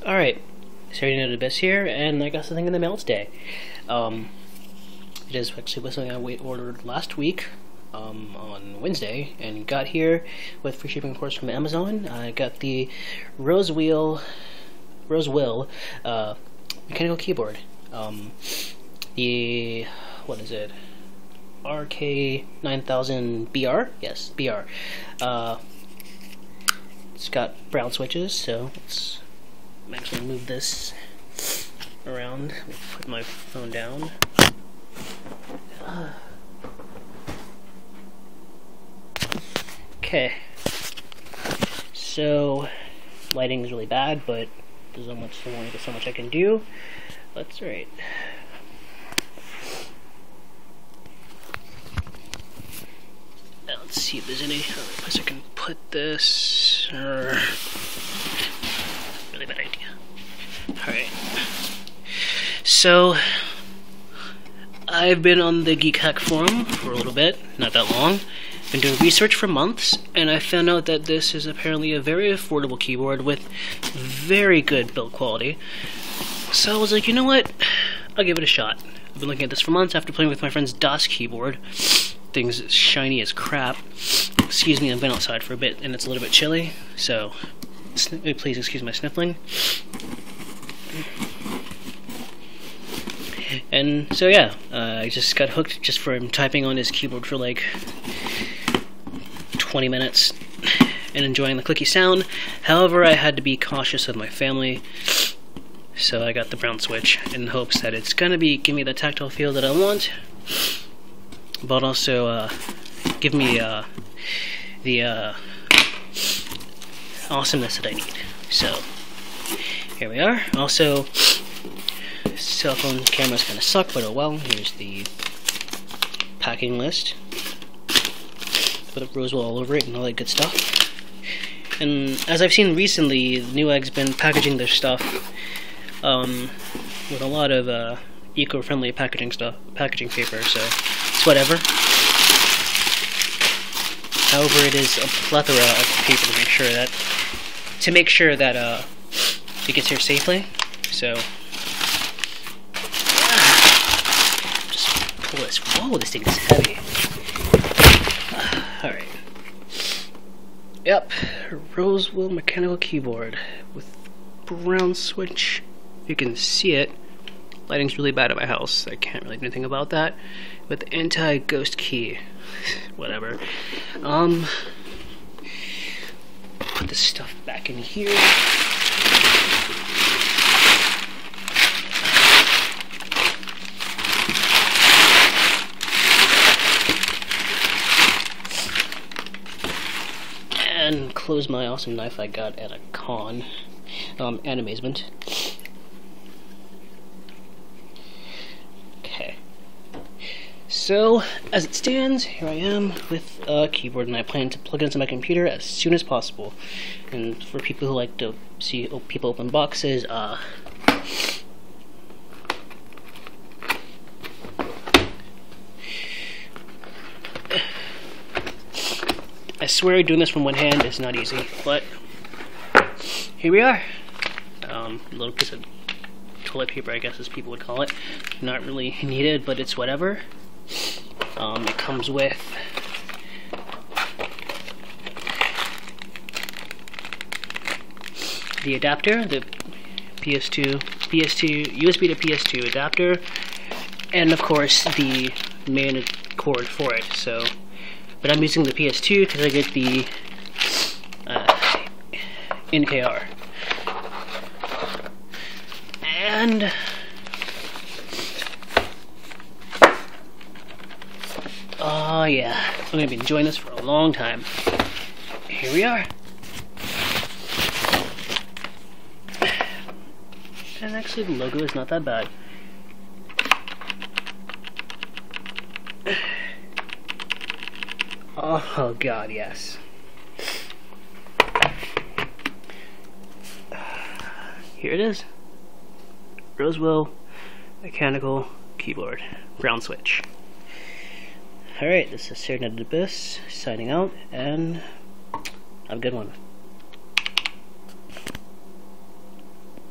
Alright, starting out the best here, and I got something in the mail today. It is actually something I ordered last week on Wednesday, and got here with free shipping, of course, from Amazon. I got the Rosewill mechanical keyboard. The, what is it? RK9000BR? Yes, BR. It's got brown switches, so let's actually move this around. Put my phone down. Okay. So, lighting is really bad, but there's only so much I can do. That's right. Now let's see if there's any other place I can put this. Really bad idea. Alright. So, I've been on the Geek Hack forum for a little bit, not that long. Been doing research for months, and I found out that this is apparently a very affordable keyboard with very good build quality. So I was like, you know what? I'll give it a shot. I've been looking at this for months after playing with my friend's DOS keyboard. Thing's shiny as crap. Excuse me, I've been outside for a bit and it's a little bit chilly, so please excuse my sniffling. And so yeah, I just got hooked just from typing on his keyboard for like 20 minutes and enjoying the clicky sound. However, I had to be cautious with my family, so I got the brown switch in hopes that it's gonna give me the tactile feel that I want, but also give me the awesomeness that I need. So here we are. Also, cell phone cameras kind of suck, but oh well. Here's the packing list. Put up Rosewill all over it and all that good stuff. And as I've seen recently, Newegg's been packaging their stuff with a lot of eco-friendly packaging paper, so it's whatever. However, it is a plethora of paper to make sure that it gets here safely. So just pull this. Whoa, this thing is heavy. Alright. Yep, Rosewill mechanical keyboard with brown switch. You can see it. Lighting's really bad at my house. I can't really do anything about that. With anti-ghost key. Whatever. Put this stuff back in here. And close my awesome knife I got at a con, and amazement. Okay. So, as it stands, here I am with a keyboard, and I plan to plug it into my computer as soon as possible. And for people who like to see people open boxes, I swear doing this from one hand is not easy, but here we are. A little piece of toilet paper, I guess as people would call it. Not really needed, but it's whatever. It comes with the adapter, the USB to PS2 adapter, and of course the main cord for it. So, but I'm using the PS2 because I get the NKR. And oh yeah, I'm gonna be enjoying this for a long time. Here we are. And actually the logo is not that bad. Oh god, yes. Here it is. Rosewill mechanical keyboard. Brown switch. Alright, this is Sir Ned Abyss signing out, and have a good one.